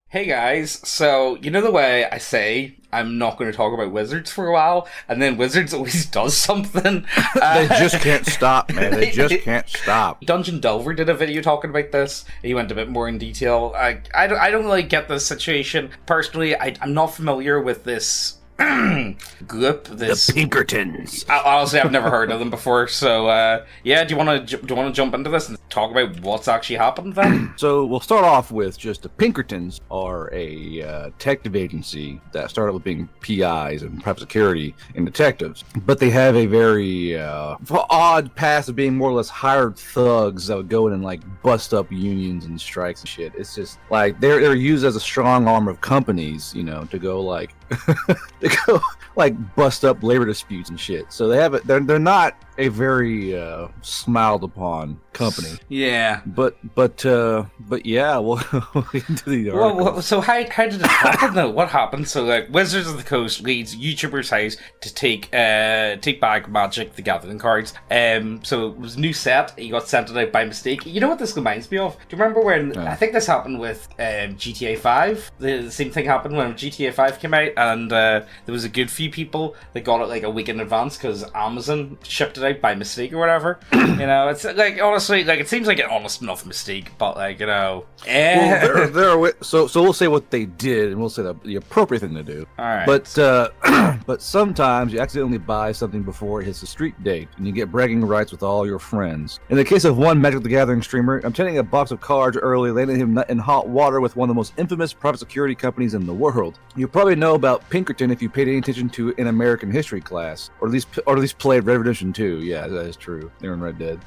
Hey guys, so you know the way I say I'm not going to talk about Wizards for a while, and then Wizards always does something. They just can't stop, man. They just can't stop. Dungeon Delver did a video talking about this. He went a bit more in detail. I don't really get this situation. Personally, I'm not familiar with this group. This The Pinkertons. Honestly, I've never heard of them before. So, yeah, do you want to jump into this and talk about what's actually happened then? So we'll start off with just the Pinkertons are a detective agency that started with being PIs and private security and detectives, but they have a very odd past of being more or less hired thugs that would go in and like bust up unions and strikes and shit. It's just like they're used as a strong arm of companies, you know, to go like they go like bust up labor disputes and shit. So they have it. They're not a very smiled upon company. Yeah. But yeah, we'll get into the article. Well, so how did it happen though? What happened? So like Wizards of the Coast leads YouTubers' house to take back Magic the Gathering cards. So it was a new set. He got sent it out by mistake. You know what this reminds me of? Do you remember when I think this happened with GTA 5? The same thing happened when GTA 5 came out, and there was a good few people that got it like a week in advance because Amazon shipped it out by mistake or whatever. You know, it's like honestly, like it seems like an honest enough mistake, but like, you know, Well, so we'll say what they did, and we'll say the appropriate thing to do. All right. But sometimes you accidentally buy something before it hits the street date, and you get bragging rights with all your friends. In the case of one Magic the Gathering streamer, obtaining a box of cards early landed him in hot water with one of the most infamous private security companies in the world. You probably know about Pinkerton if you paid any attention to in American history class, or at least played Red Redemption 2. Yeah, that is true. They were in Red Dead.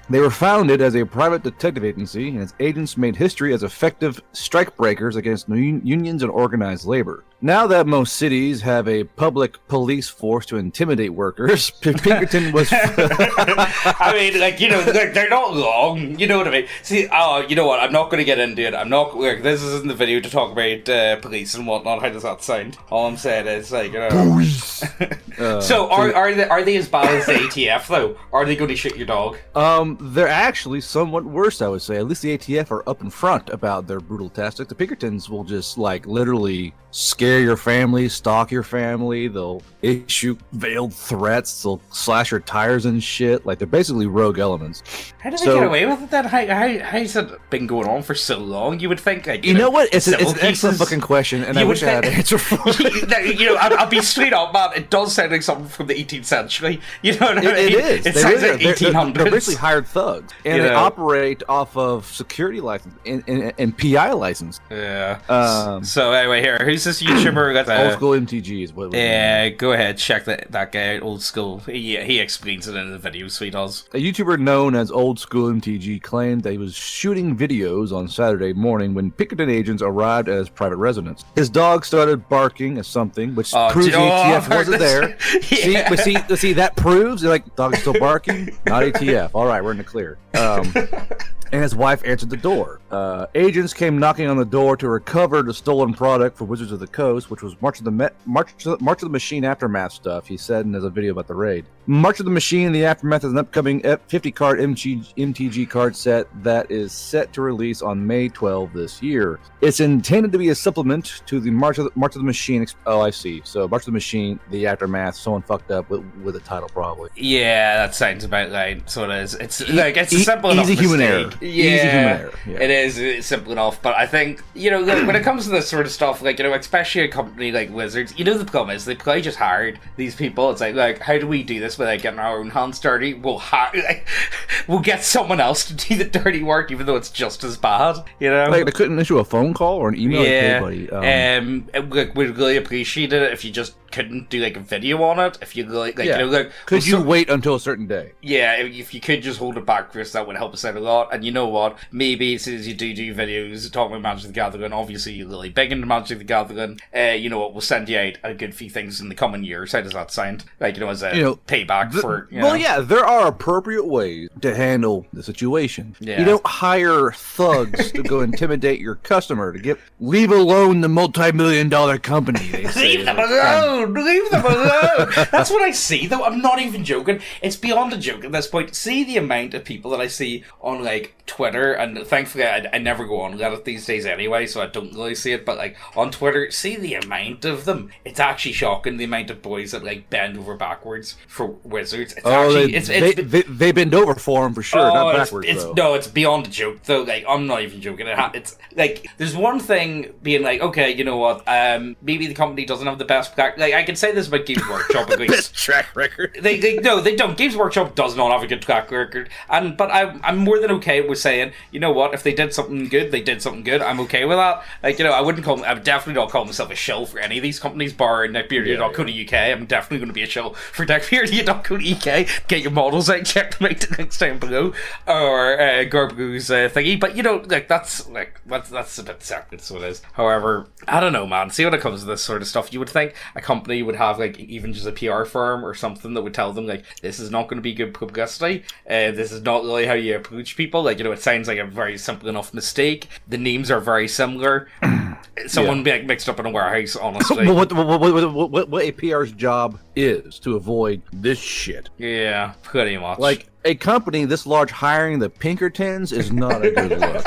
They were founded as a private detective agency, and its agents made history as effective strikebreakers against unions and organized labor. Now that most cities have a public police force to intimidate workers, Pinkerton was... I mean, like, you know, they're not wrong. You know what I mean? See, you know what? I'm not going to get into it. I'm not... Like, this isn't the video to talk about police and whatnot. How does that sound? All I'm saying is, like, you know... Police! So, are they as bad as the ATF, though? Are they going to shoot your dog? They're actually somewhat worse, I would say. At least the ATF are up in front about their brutal tactics. The Pinkertons will just, like, literally scare your family, stalk your family. They'll issue veiled threats. They'll slash your tires and shit. Like, they're basically rogue elements. How do they get away with it then? How has it been going on for so long? You would think, like, you know what? It's an excellent fucking question, and I wish I had an answer for it. You know, I'll be straight up, man. It does sound like something from the 18th century. You know what I mean? It is. It sounds like 1800s. They're basically hired thugs, and they operate off of security license and PI license. Yeah. So anyway, here, who's this YouTuber? Old School MTG is what. Yeah, go ahead, check that guy out. Old School. He explains it in the video, so he does. A YouTuber known as Old School MTG claimed that he was shooting videos on Saturday morning when Pinkerton agents arrived at his private residence. His dog started barking at something, which proves the ATF wasn't there. Yeah. See, that proves like dog is still barking, not ATF. All right, we're in the clear. And his wife answered the door. Agents came knocking on the door to recover the stolen product for Wizards of the Coast, which was March of the Machine Aftermath stuff, he said in his video about the raid. March of the Machine the Aftermath is an upcoming 50-card MTG card set that is set to release on May 12 this year. It's intended to be a supplement to the March of the Machine. Oh, I see. So March of the Machine, the Aftermath, someone fucked up with the title probably. Yeah, that sounds about right. So it is. It's like it's a simple enough easy human error. Yeah, easy human error. Yeah. It is. It's simple enough. But I think, you know, like, when it comes to this sort of stuff, like, you know, especially a company like Wizards, you know, the problem is they probably just hired these people. It's like how do we do this without getting our own hands dirty? We'll get someone else to do the dirty work, even though it's just as bad. You know, like they couldn't issue a phone call or an email. Yeah, like, hey, buddy, we'd really appreciate it if you just couldn't do like a video on it. If you like you know, like, could you wait until a certain day? Yeah, if you could just hold it back for us, that would help us out a lot. And you know what? Maybe as soon as you do videos talking about Magic the Gathering, obviously you're really big into Magic the Gathering. You know what? We'll send you out a good few things in the coming years. How does that sound? Like, you know, as a payback for. Well, yeah, there are appropriate ways to handle the situation. Yeah. You don't hire thugs to go intimidate your customer to leave alone the multi-million-dollar company. They say. Leave them alone. Leave them alone. That's what I see, though. I'm not even joking. It's beyond a joke at this point. See the amount of people that I see on like Twitter, and thankfully I never go on Reddit these days anyway, so I don't really see it, but like on Twitter, see the amount of them. It's actually shocking, the amount of boys that like bend over backwards for wizards. It's they bend over for them for sure, not backwards though. No, it's beyond a joke though. Like, I'm not even joking. It's like, there's one thing being like, okay, you know what, maybe the company doesn't have the best like, I can say this about Games Workshop. Best track record. No, they don't. Games Workshop does not have a good track record, but I'm more than okay with saying, you know what, if they did something good, they did something good. I'm okay with that. Like, I would definitely not call myself a shill for any of these companies, bar Neckbeardia.co.uk. I'm definitely going to be a shill for Neckbeardia.co.uk. Get your models out, check them out the links down below, or Gorbu's thingy. But that's a bit separate, so it is. However, I don't know, man. See, when it comes to this sort of stuff, you would think a company would have like even just a PR firm or something that would tell them like, this is not going to be good publicity. This is not really how you approach people. Like, it sounds like a very simple enough mistake. The names are very similar. Someone being mixed up in a warehouse, honestly. what a PR's job is to avoid this shit. Yeah, pretty much. Like, a company this large hiring the Pinkertons is not a good look.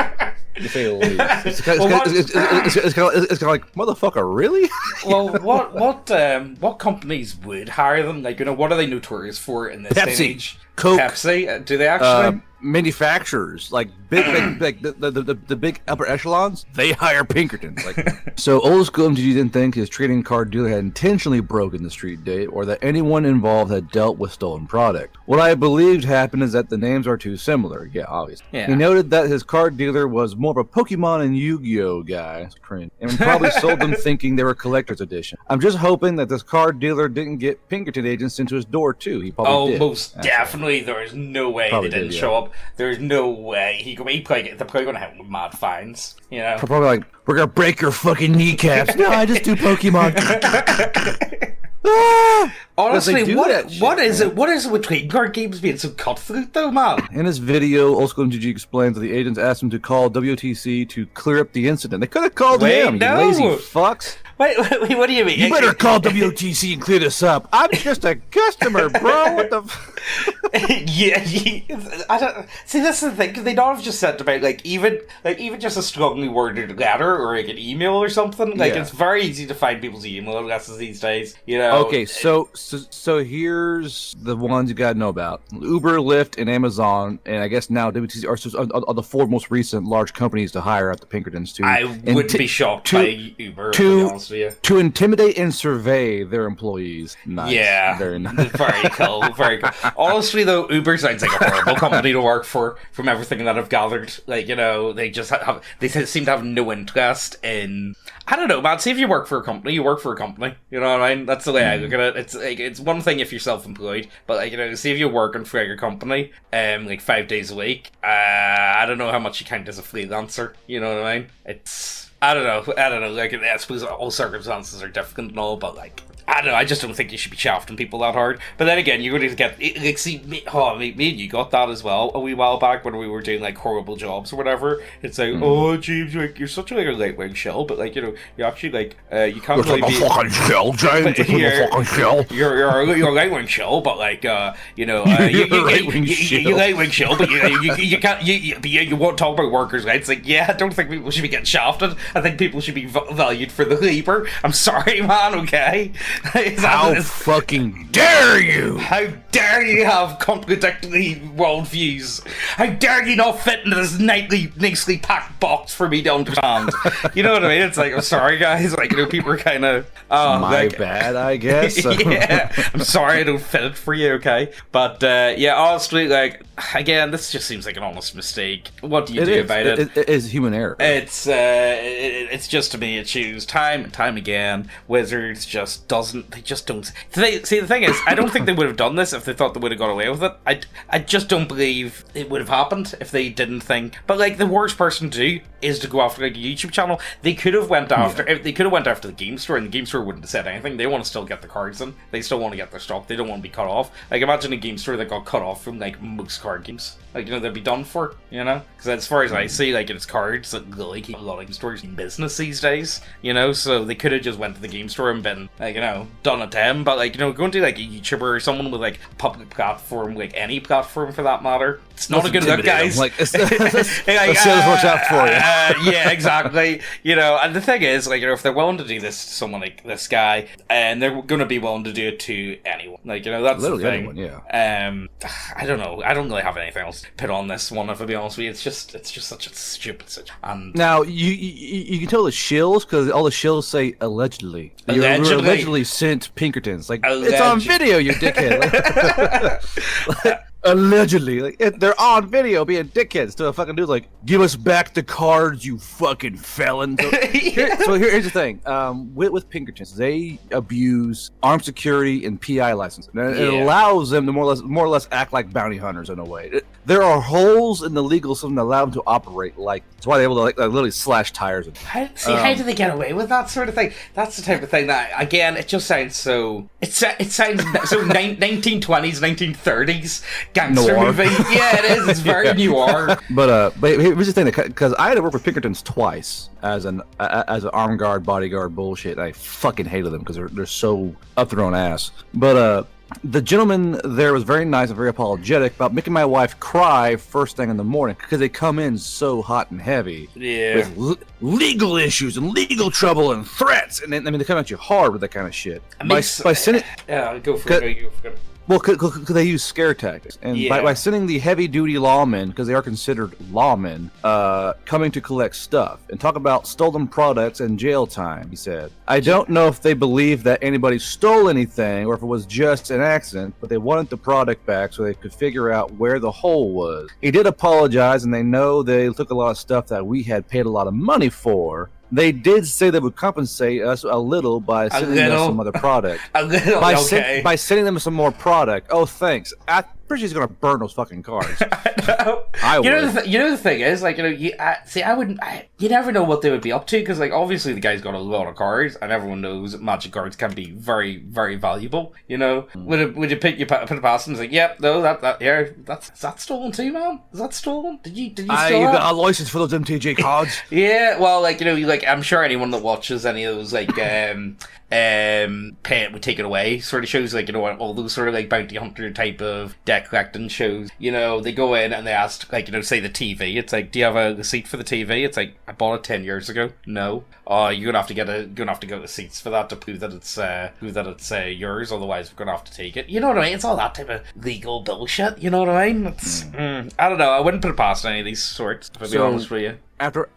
To say the least. It's kind of like, motherfucker, really? Well, what companies would hire them? Like, what are they notorious for in this day and age? Coke, Pepsi? Do they actually? Manufacturers, like big the big upper echelons, they hire Pinkertons. Like, so old school MTG didn't think his trading card dealer had intentionally broken the street date, or that anyone involved had dealt with stolen product. What I believed happened is that the names are too similar. Yeah, obviously. Yeah. He noted that his card dealer was more of a Pokemon and Yu-Gi-Oh guy, and probably sold them thinking they were collector's edition. I'm just hoping that this card dealer didn't get Pinkerton agents into his door too. He probably did. Most definitely. There is no way they didn't show up. There's no way. They're probably going to have mad fines. Probably like, we're going to break your fucking kneecaps. No, I just do Pokemon. Honestly, what is it with trading card games being so cutthroat though, man? In his video, Old School MTG explains that the agents asked him to call WoTC to clear up the incident. They could have called him, you lazy fucks. Wait, what do you mean? You better call WoTC and clear this up. I'm just a customer, bro. What the I don't see. That's the thing. Could they not have just sent about even just a strongly worded letter or like an email or something? Like, it's very easy to find people's email addresses these days. Okay, so here's the ones you gotta know about: Uber, Lyft, and Amazon, and I guess now WoTC are the four most recent large companies to hire at the Pinkertons too. I wouldn't be shocked by Uber. To be honest with you. To intimidate and survey their employees. Nice. Yeah, very nice. Very cool. Very cool. Honestly, though, Uber sounds like a horrible company to work for. From everything that I've gathered, they just they seem to have no interest in. I don't know, man. See, if you work for a company, you work for a company. You know what I mean? That's the way I look at it. It's one thing if you're self-employed, but see if you're working for your company, 5 days a week. I don't know how much you count as a freelancer. You know what I mean? I don't know. I suppose all circumstances are different and all, but I don't know, I just don't think you should be shafting people that hard. But then again, you're going to get, me and you got that as well a wee while back when we were doing horrible jobs or whatever. It's like, oh, James, you're such a right-wing shell, but you actually you can't really be... You're a fucking shell, James. You're a fucking shell. You're a right-wing shell, but you're a right-wing shell, but you can't, you won't talk about workers' rights. I don't think people should be getting shafted. I think people should be valued for the labor. I'm sorry, man, okay? How fucking dare you! How dare you have contradictory worldviews? How dare you not fit into this nicely packed box for me to understand? You know what I mean? It's I'm sorry, guys. People are kind of... my bad, I guess. Yeah, I'm sorry I don't fit it for you, okay? But, honestly, again, this just seems like an honest mistake. What do you do about it? It is human error. It's just, to me, it shows time and time again. Wizards just don't... See, the thing is, I don't think they would have done this if they thought they would have got away with it. I just don't believe it would have happened if they didn't think. But the worst person to do is to go after a YouTube channel. They could have went after the game store, and the game store wouldn't have said anything. They want to still get the cards in. They still want to get their stock. They don't want to be cut off. Imagine a game store that got cut off from most card games. Like, they'd be done for, Because as far as I see, like, it's cards that really keep a lot of stores in business these days, So they could have just went to the game store and been, like, done it to him. But, like, going to, like, a YouTuber or someone with, like, a public platform, like, any platform for that matter, it's not a good look, guys. Like, let's see how this works out for you. Yeah, exactly. And the thing is, like, if they're willing to do this to someone like this guy, and they're going to be willing to do it to anyone. Like, that's literally the thing. Anyone, yeah. I don't know. I don't really have anything else to put on this one, if I'll be honest with you. It's just such a stupid situation. And now, you can tell the shills, because all the shills say allegedly. You were allegedly sent Pinkertons. Like, it's on video, you dickhead. Like, allegedly. Like, they're on video being dickheads to a fucking dude like, give us back the cards, you fucking felon. So here's the thing. With Pinkertons, they abuse armed security and PI license. And it allows them to more or less act like bounty hunters in a way. There are holes in the legal system that allow them to operate like. That's why they're able to like literally slash tires. How do they get away with that sort of thing? That's the type of thing that, again, it just sounds so. It sounds so 1920s, 1930s gangster noir movie. Yeah, it is. It's very noir. But here's the thing, because I had to work with Pinkertons twice as an armed guard, bodyguard bullshit. I fucking hated them because they're so up their own ass. But the gentleman there was very nice and very apologetic about making my wife cry first thing in the morning because they come in so hot and heavy with legal issues and legal trouble and threats, and then, they come at you hard with that kind of shit. By sending, go for it. Well, because they use scare tactics. And by sending the heavy-duty lawmen, because they are considered lawmen, coming to collect stuff and talk about stolen products and jail time, he said. I don't know if they believe that anybody stole anything or if it was just an accident, but they wanted the product back so they could figure out where the hole was. He did apologize, and they know they took a lot of stuff that we had paid a lot of money for. They did say they would compensate us a little by sending us some other product. By sending them some more product. Oh, thanks. I'm pretty sure he's going to burn those fucking cards. I would. The thing is, like, I wouldn't. You never know what they would be up to, because, like, obviously the guy's got a lot of cards, and everyone knows that magic cards can be very, very valuable. Would you put it past them and say, yep, no, is that stolen too, man? Is that stolen? Did you steal that? You got a license for those MTG cards? Yeah, well, like, I'm sure anyone that watches any of those, like, pay it, we take it away sort of shows, like, all those sort of, like, bounty hunter type of deck collecting shows, they go in and they ask, like, say the TV, it's like, do you have a receipt for the TV? It's like, I bought it 10 years ago. No. Oh, you're gonna have to get receipts for that to prove that it's yours, otherwise we're gonna have to take it. You know what I mean? It's all that type of legal bullshit, you know what I mean? It's I don't know, I wouldn't put it past any of these sorts, to be honest with you. After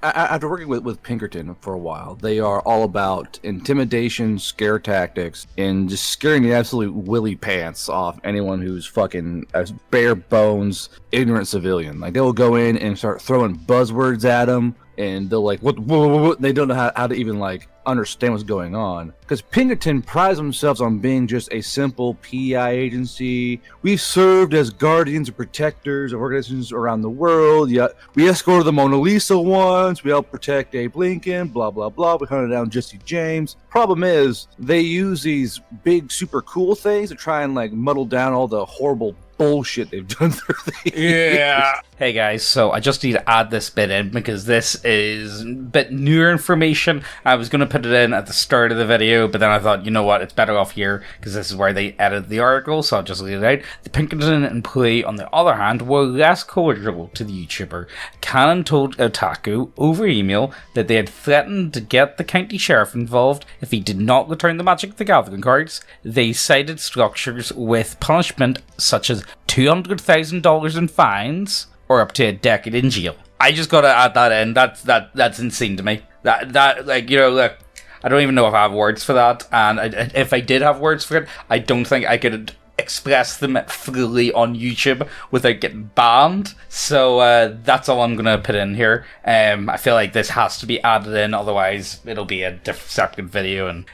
working with Pinkerton for a while, they are all about intimidation, scare tactics, and just scaring the absolute willy pants off anyone who's fucking a bare bones, ignorant civilian. Like, they will go in and start throwing buzzwords at them, and they'll like, what? They don't know how to even like understand what's going on. Because Pinkerton prides themselves on being just a simple PI agency. We've served as guardians and protectors of organizations around the world. Yeah, we escorted the Mona Lisa once. We helped protect Abe Lincoln. Blah blah blah. We hunted down Jesse James. Problem is, they use these big, super cool things to try and like muddle down all the horrible bullshit they've done through the years. Hey guys, so I just need to add this bit in because this is a bit newer information. I was going to put it in at the start of the video, but then I thought, you know what, it's better off here because this is where they edited the article, so I'll just leave it out. The Pinkerton employee, on the other hand, were less cordial to the YouTuber. Cannon told Otaku over email that they had threatened to get the county sheriff involved if he did not return the Magic the Gathering cards. They cited structures with punishment such as $200,000 in fines or up to a decade in jail. I just gotta add that in. That's insane to me. That like, look, I don't even know if I have words for that, and if I did have words for it, I don't think I could express them freely on YouTube without getting banned. So that's all I'm gonna put in here. I feel like this has to be added in, otherwise it'll be a separate video, and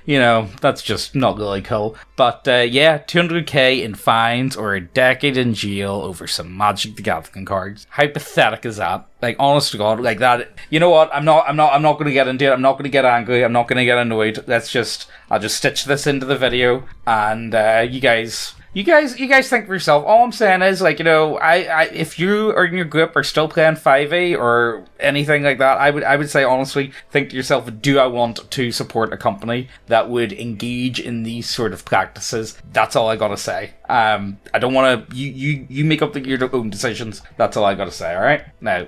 that's just not really cool. But yeah, $200,000 in fines or a decade in jail over some Magic the Gathering cards. How pathetic is that? Like, honest to God, like that. You know what? I'm not gonna get into it. I'm not gonna get angry. I'm not gonna get annoyed. I'll just stitch this into the video, and you guys You guys think for yourself. All I'm saying is, like, you know, I if you or in your group are still playing 5e or anything like that, I would say honestly, think to yourself, do I want to support a company that would engage in these sort of practices? That's all I gotta say. I don't want to. You make up your own decisions. That's all I gotta say. All right. Now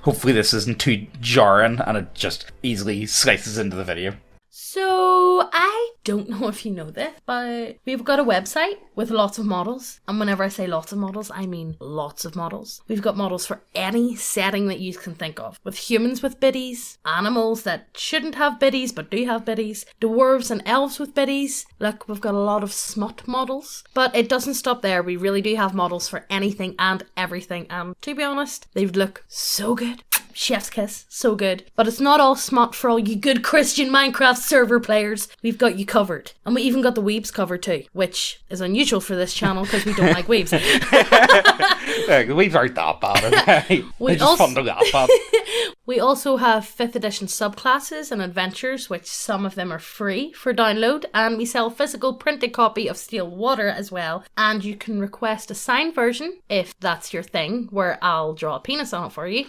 hopefully this isn't too jarring and it just easily slices into the video. So, I don't know if you know this, but we've got a website with lots of models. And whenever I say lots of models, I mean lots of models. We've got models for any setting that you can think of. With humans with biddies, animals that shouldn't have biddies but do have biddies, dwarves and elves with biddies. Look, we've got a lot of smut models. But it doesn't stop there. We really do have models for anything and everything. And to be honest, they look so good. Chef's kiss, so good. But it's not all smut for all you good Christian Minecraft server players. We've got you covered. And we even got the weebs covered too, which is unusual for this channel because we don't like weebs. Yeah, the weebs aren't that bad, okay? They're just fun to laugh at. We also have 5th edition subclasses and adventures, which some of them are free for download, and we sell a physical printed copy of Steel Water as well, and you can request a signed version, if that's your thing, where I'll draw a penis on it for you.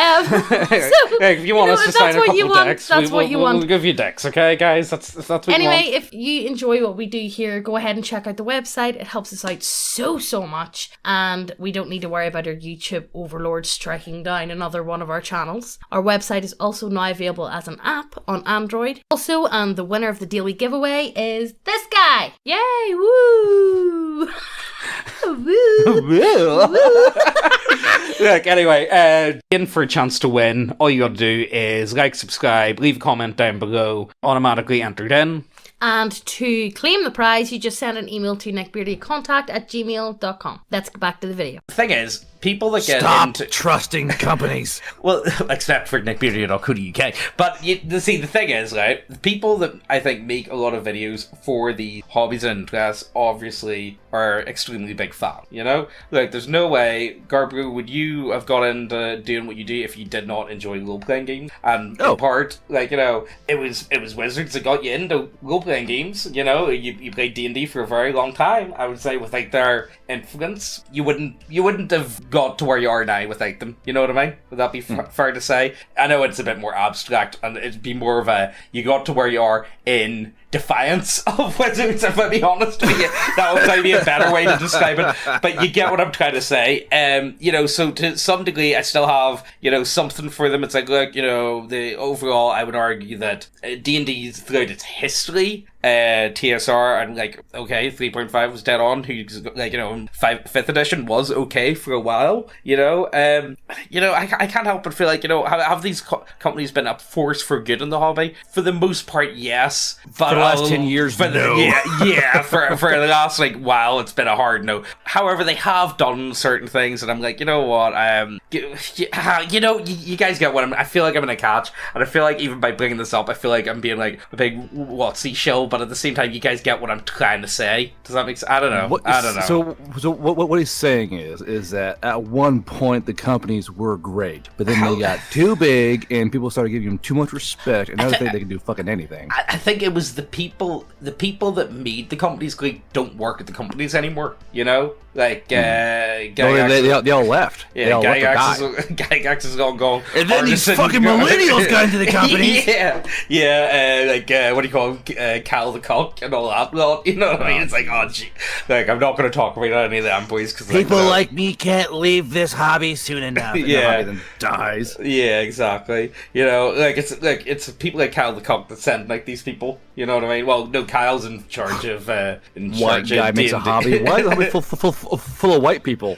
If you want us to sign a couple of decks, we'll give you decks, okay, guys? That's what you want. Anyway, if you enjoy what we do here, go ahead and check out the website. It helps us out so much, and we don't need to worry about our YouTube overlord striking down another one of our channels. Our website is also now available as an app on Android. Also, and the winner of the daily giveaway is this guy! Yay! Woo! Look, anyway, in for a chance to win, all you gotta do is like, subscribe, leave a comment down below, automatically entered in. And to claim the prize, you just send an email to neckbeardiacontact@gmail.com. Let's get back to the video. The thing is, people that get Stop trusting companies. Well, except for neckbeardia.co.uk. But the thing is, right, the people that I think make a lot of videos for the hobbies and interests obviously are extremely big fan, you know? Like, there's no way, Garbro, would you have got into doing what you do if you did not enjoy role-playing games? And in part, like, you know, it was Wizards that got you into role-playing games, you know? You played D&D for a very long time. I would say with, like, their influence, you wouldn't have got to where you are now without them. You know what I mean? Would that be fair to say? I know it's a bit more abstract, and it'd be more of a, you got to where you are in defiance of Wizards, if I'm being honest with you. That would probably be a better way to describe it. But you get what I'm trying to say. You know, so to some degree, I still have, you know, something for them. It's like, look, you know, the overall, I would argue that D&D throughout its history, TSR, and like, okay, 3.5 was dead on, who's like, you know, 5th edition was okay for a while, you know. You know, I can't help but feel like, you know, have these companies been a force for good in the hobby? For the most part, yes. But for the last 10 years, no. Yeah, for the last, like, while, it's been a hard no. However, they have done certain things, and I'm like, you know what, you know, you guys get what I feel like I'm in a catch, and I feel like even by bringing this up, I feel like I'm being like a big WoTC shill, but at the same time, you guys get what I'm trying to say. Does that make sense? I don't know. I don't know. So what he's saying is that at one point the companies were great, but then they got too big and people started giving them too much respect, and now they think they can do fucking anything. I think it was the people that made the companies great don't work at the companies anymore. You know, like they all left. Yeah, Gygax is gone. And then these fucking millennials got into the companies. Yeah. Like what do you call him? Cal the Cock and all that lot. You know what I mean? It's like, oh gee, like I'm not going to talk about any of them boys because people like me can't leave this hobby soon enough. And the hobby then dies. Yeah, exactly. You know, like it's people like Cal the Cock that send like these people. You know what I mean? Well, no, Kyle's in charge of white guy makes a hobby. Why is the hobby full of white people?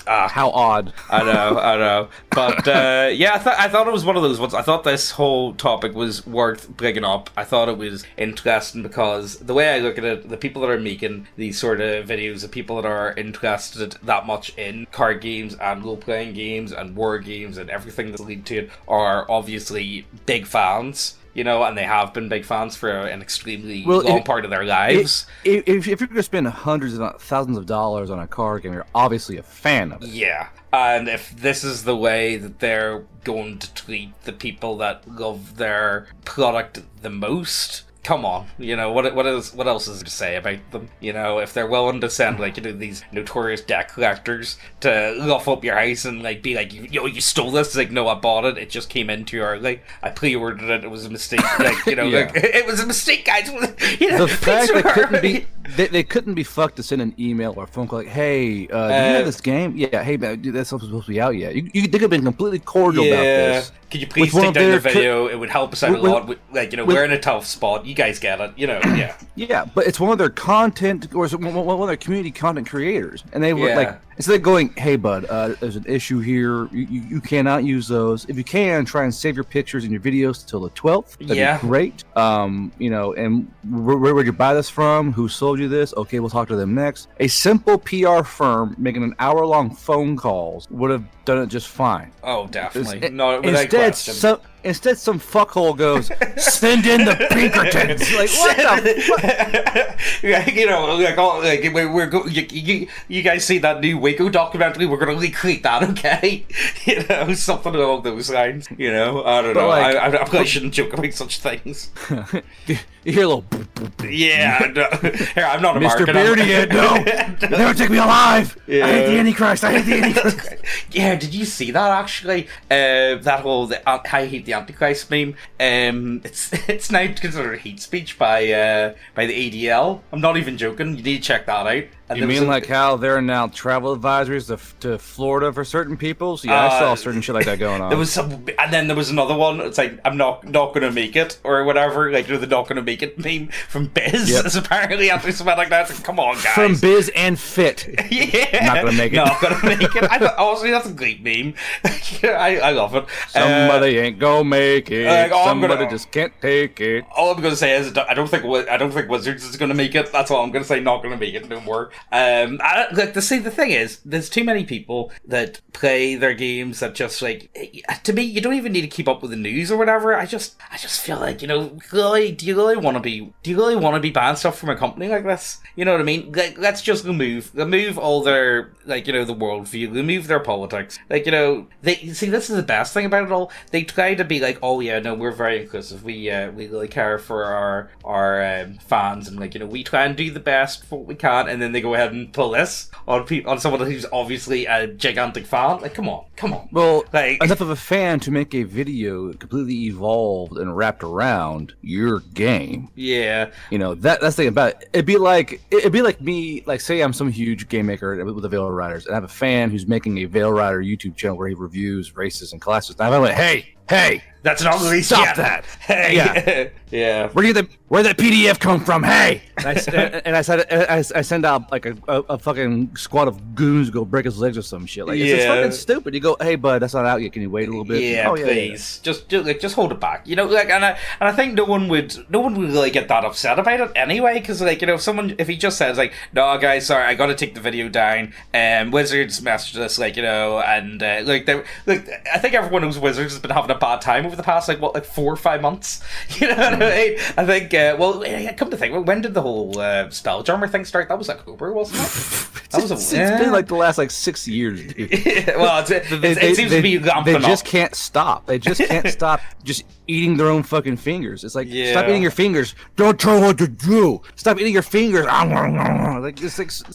How odd. I know. But yeah, I thought it was one of those ones. I thought this whole topic was worth bringing up. I thought it was interesting because the way I look at it, the people that are making these sort of videos, the people that are interested that much in card games and role-playing games and war games and everything that lead to it are obviously big fans. You know, and they have been big fans for an extremely long part of their lives. If you're going to spend hundreds of thousands of dollars on a card game, you're obviously a fan of it. Yeah. And if this is the way that they're going to treat the people that love their product the most, come on, what else is there to say about them? If they're willing to send these notorious debt collectors to luff up your house and be like, you stole this. It's like, no, I bought it. It just came in too early. I pre-ordered it. It was a mistake. It was a mistake, guys. The fact they couldn't be fucked to send an email or a phone call like, hey, do you have this game? Yeah, hey man, dude, that's not supposed to be out yet. They could have been completely cordial about this. Could you please take down the video? It would help us out a lot. We're in a tough spot. You guys get it. Yeah. Yeah, but it's one of their content, or one of their community content creators, and they were instead of going, "Hey, bud, there's an issue here. You cannot use those. If you can, try and save your pictures and your videos till the 12th. That'd be great. And where would you buy this from? Who sold you this? Okay, we'll talk to them next. A simple PR firm making an hour-long phone calls would have done it just fine. Oh, definitely. No, without question. Instead, some fuckhole goes, send in the Pinkertons. Like, what the fuck? You guys see that new Waco documentary? We're going to recreate that, okay? Something along those lines. I don't know. I probably shouldn't joke about such things. You hear a little... Yeah. No. Here, I'm not a Mr. Beardia, no. Never take me alive. Yeah. I hate the Antichrist. Yeah, did you see that, actually? That whole... I hate the Antichrist meme. It's now considered hate speech by the ADL. I'm not even joking. You need to check that out. And you mean like how there are now travel advisories to Florida for certain people? So yeah, I saw certain shit like that going on. There was and then there was another one. It's like, I'm not gonna make it or whatever. The not gonna make it meme from Biz. Yep. It's apparently after something like that. It's like, come on, guys. From Biz and Fit. Yeah. Not gonna make it. Not gonna make it. Honestly, that's a great meme. I love it. Somebody ain't gonna make it. Somebody just can't take it. All I'm gonna say is I don't think Wizards is gonna make it. That's all I'm gonna say. Not gonna make it no more. The thing is, there's too many people that play their games that just to me, you don't even need to keep up with the news or whatever. I just feel like, really, do you really want to be buying stuff from a company like this? You know what I mean? Let's just remove all their, the worldview, remove their politics. This is the best thing about it all. They try to be like, oh yeah, no, we're very inclusive. We really care for our fans, and we try and do the best for what we can, and then they go ahead and pull this on someone who's obviously a gigantic fan. Come on. Well, enough of a fan to make a video completely evolved and wrapped around your game. Yeah. That's the thing about it. It'd be like me, say I'm some huge game maker with the Veil Riders, and I have a fan who's making a Veil Rider YouTube channel where he reviews races and classes. And I'm like, hey, that's not released stop yet. That. Hey. Yeah. Yeah. Where'd that PDF come from? Hey. And I send out a fucking squad of goons to go break his legs or some shit. It's just fucking stupid. You go, hey bud, that's not out yet. Can you wait a little bit? Yeah, please. Yeah. Just hold it back. And I think no one would really get that upset about it anyway. Because if he just says no guys, sorry, I got to take the video down. Wizards messaged us and I think everyone knows Wizards has been having a bad time over the past 4 or 5 months. You know what I mean? I think come to think, when did the whole Spelljammer thing start? That was October, wasn't it? It's been the last 6 years, dude. Well, it seems to be ramping up. They just can't stop. They just can't stop just eating their own fucking fingers. It's stop eating your fingers. Don't tell what to do. Stop eating your fingers.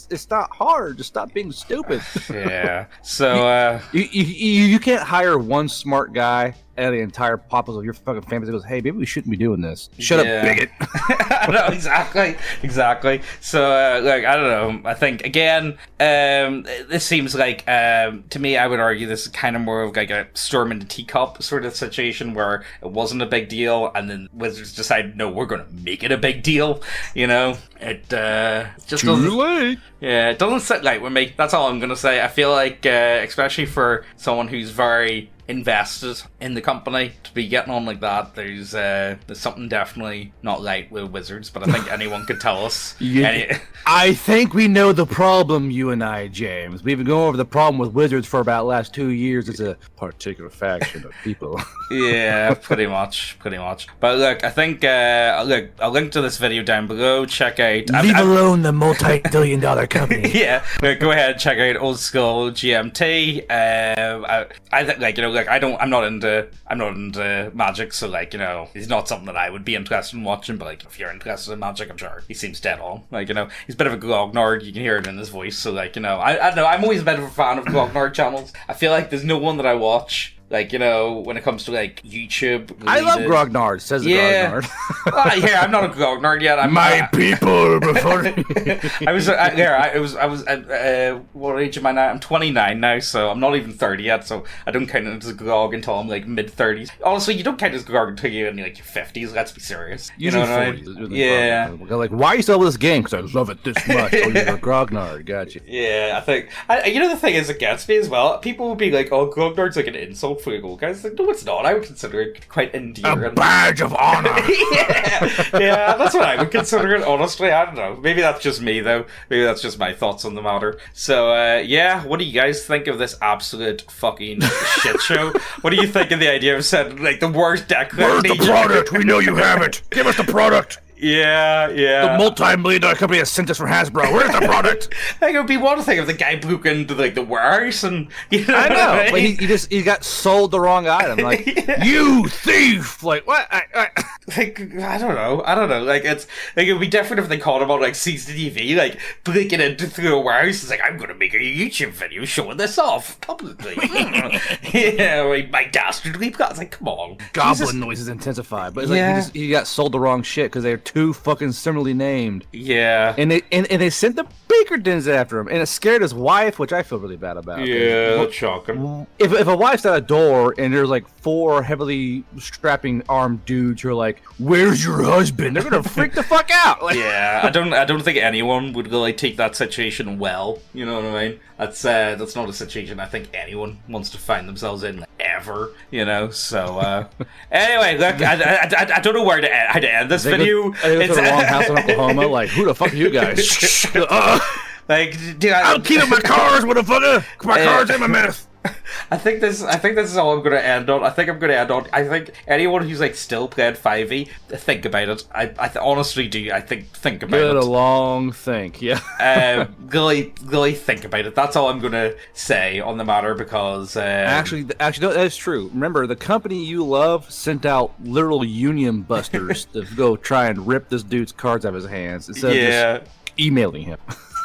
It's not hard. Just stop being stupid. Yeah. So you can't hire one smart guy and the entire populace of your fucking family that goes, hey, maybe we shouldn't be doing this. Shut up, bigot. No, exactly. So, I don't know. I think, again, this seems to me, I would argue this is kind of more of a storm in the teacup sort of situation where it wasn't a big deal, and then Wizards decided, no, we're going to make it a big deal. It just Too late. Yeah, it doesn't sit right with me. That's all I'm going to say. I feel like, especially for someone who's very invested in the company, to be getting on like that, there's something definitely not right with Wizards, but I think anyone could tell us. I think we know the problem, you and I, James. We've been going over the problem with Wizards for about the last 2 years. It's a particular faction of people. Yeah, pretty much. But look, I think I'll link to this video down below. Check out. Leave alone the multi-billion-dollar company. Yeah, go ahead and check out Old School GMT. I think like, I'm not into magic, so like, you know, it's not something that I would be interested in watching, but like, if you're interested in magic, I'm sure he seems dead on. Like, you know, he's a bit of a grognard, you can hear it in his voice, so like, you know, I don't know, I'm always a bit of a fan of grognard channels. I feel like there's no one that I watch, like, you know, when it comes to like YouTube related. I love grognard, says the grognard. Yeah, I'm not a grognard yet. People before what age am I now? I'm 29 now, so I'm not even 30 yet, so I don't count it as a grog until I'm like mid-30s. Honestly, you don't count as a grog until you're in like your 50s, let's be serious. You know what I mean? Yeah. Like, why are you still with this game? Because I love it this much. Oh, you're a grognard, gotcha. Yeah, I think, you know, the thing is, it gets me as well. People will be like, oh, grognard's like an insult for you guys. Like, no, it's not. I would consider it quite endearing. A badge of honor. yeah, that's what I would consider it, honestly. I don't know. Maybe that's just me, though. Maybe that's just my thoughts on the matter. So, yeah, what do you guys think of this absolute fucking shit show? What do you think of the idea of sending, like, the worst deck? Where's the product? We know you have it. Give us the product. Yeah. The multi-million-dollar company has sent us from Hasbro. Where's the product? Like, it would be one thing if the guy broke into, like, the warehouse and, you know. I know, but he got sold the wrong item. Like, you thief! Like, what? Like, I don't know. Like, it would be different if they called him on, like, CCTV, like, breaking into through a warehouse. It's like, I'm gonna make a YouTube video showing this off publicly. Yeah, like, my dastardly plot. It's like, come on. Goblin noises intensified. But it's like, he got sold the wrong shit because they're too fucking similarly named. Yeah. And they sent the Pinkertons after him, and it scared his wife, which I feel really bad about. Yeah, that's shocking. If a wife's at a door and there's like 4 heavily strapping armed dudes who are like, "Where's your husband?" They're gonna freak the fuck out. Like, yeah, I don't think anyone would really take that situation well. You know what I mean? That's not a situation I think anyone wants to find themselves in ever. You know. So anyway, look, I don't know how to end this video. It's the wrong house in Oklahoma. Like, who the fuck are you guys? Like, dude, I'm keeping my cars, motherfucker. My cars and my meth. I think this is all I'm going to end on. I think anyone who's like still playing 5e, think about it. I honestly do. I think about it. Give it a long think. Yeah. Really think about it. That's all I'm going to say on the matter because actually, no, that's true. Remember, the company you love sent out literal union busters to go try and rip this dude's cards out of his hands instead of just emailing him.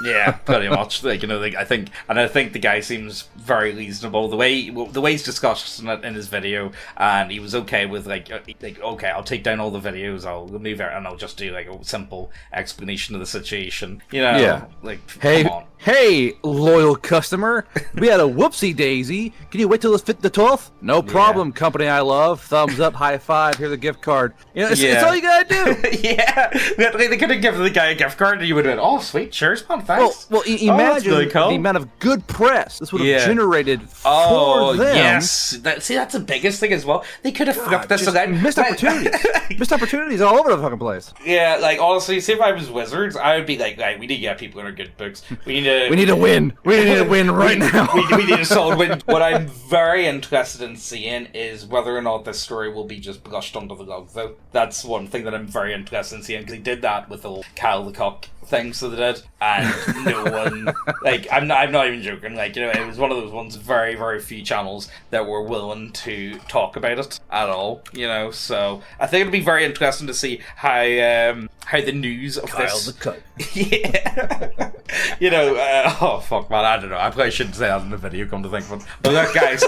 Yeah, pretty much. Like, you know, like, I think the guy seems very reasonable. The way he's discussing it in his video, and he was okay with like okay, I'll take down all the videos, I'll remove it, and I'll just do like a simple explanation of the situation. You know, like, come on. Hey, loyal customer, we had a whoopsie daisy. Can you wait till the 12th? No problem, company I love. Thumbs up, high five. Here's a gift card. You know, it's all you gotta do. Yeah, they could have given the guy a gift card, and you would have been, oh, sweet, cheers, man, thanks. Well, imagine really cool. The amount of good press this would have generated for them. Yes, that's the biggest thing as well. They could have flipped this around. Missed opportunities. Missed opportunities all over the fucking place. Yeah, like, honestly, see if I was Wizards, I would be like, we need to get people in our good books. We need to win. We need to win right now. we need a solid win. What I'm very interested in seeing is whether or not this story will be just brushed under the rug, though. That's one thing that I'm very interested in seeing, because he did that with the old Kyle the Cock thing, so they did, and no one, like, I'm not even joking, like, you know, it was one of those ones, very, very few channels that were willing to talk about it at all, you know, so I think it'll be very interesting to see how the news of Kyle this... the Cock. Yeah. You know, oh, fuck, man, I don't know, I probably shouldn't say that in the video, come to think of it, but look, guys,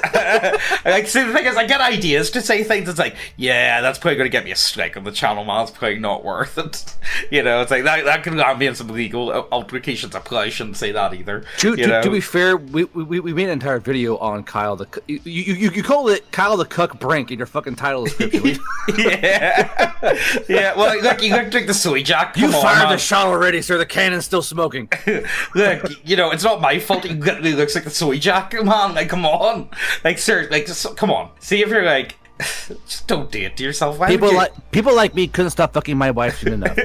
like, see, the thing is, I get ideas to say things, it's like, yeah, that's probably going to get me a strike on the channel, man, it's probably not worth it, you know, it's like, that could land me in some legal altercations. I probably shouldn't say that either. To be fair, we made an entire video on Kyle the... You call it Kyle the Cuck Brink in your fucking title description. Yeah. Yeah, well, look, you look like the soy jack. You fired the shot already, sir. The cannon's still smoking. Look, you know, it's not my fault he looks like the soy jack, man. Like, come on. Like, sir, like, come on. See if you're like... Just don't do it to yourself. Why people like me couldn't stop fucking my wife soon enough.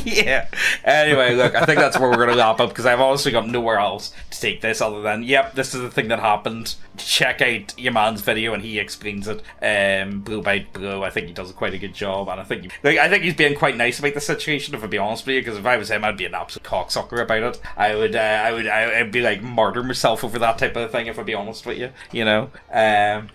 Yeah. Anyway, look, I think that's where we're going to wrap up because I've honestly got nowhere else to take this other than, yep, this is the thing that happened. Check out your man's video and he explains it blow by blow. I think he does quite a good job, and I think he's being quite nice about the situation, if I be honest with you, because if I was him, I'd be an absolute cocksucker about it. I'd be like martyr myself over that type of thing, if I be honest with you. You know,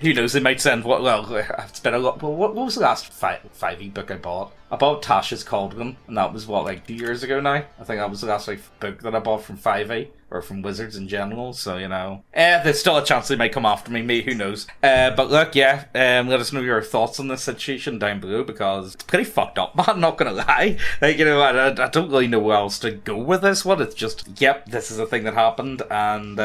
who knows? They might send it's been a lot. Well, what was the last 5e book I bought? I bought Tasha's Cauldron, and that was like 2 years ago now. I think that was the last book that I bought from 5e, or from Wizards in general, so, you know. There's still a chance they might come after me, who knows. But look, yeah, let us know your thoughts on this situation down below, because it's pretty fucked up, man, not gonna lie. Like, you know, I don't really know where else to go with this one. It's just, yep, this is a thing that happened, and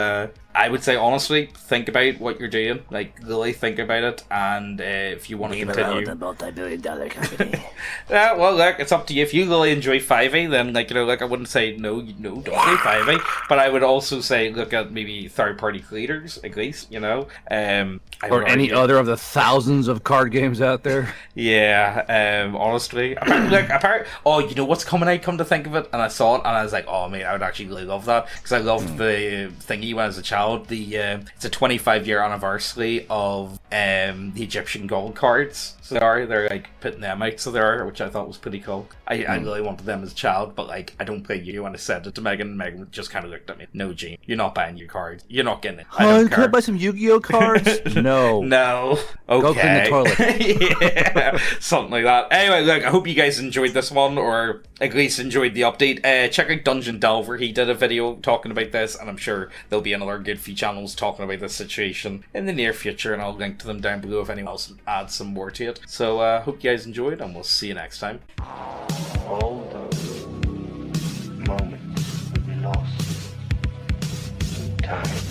I would say, honestly, think about what you're doing. Like, really think about it, and if you want to continue... a multi-billion-dollar company. Well, look, it's up to you. If you really enjoy 5e, then, like, you know, like, I wouldn't say, no, don't play 5e, but I would also say, look at maybe third-party creators, at least, you know? Or any other of the thousands of card games out there. Yeah, honestly. Oh, you know what's coming out, come to think of it? And I saw it, and I was like, oh, man, I would actually really love that, because I loved the thingy when I was a child. It's a 25-year anniversary of the Egyptian gold cards. So they're like putting them out, so they are, which I thought was pretty cool. I really wanted them as a child, but like I don't play you. When I said it to Megan, Megan just kind of looked at me. No, Gene, you're not buying your cards. You're not getting it. I don't care. Can I buy some Yu-Gi-Oh cards? No. No. Okay. Go clean the toilet. Yeah, something like that. Anyway, look, I hope you guys enjoyed this one, or at least enjoyed the update. Check out Dungeon Delver. He did a video talking about this, and I'm sure there'll be another good few channels talking about this situation in the near future, and I'll link to them down below if anyone else adds some more to it. So, hope you guys enjoyed, and we'll see you next time. All those moments we lost in time.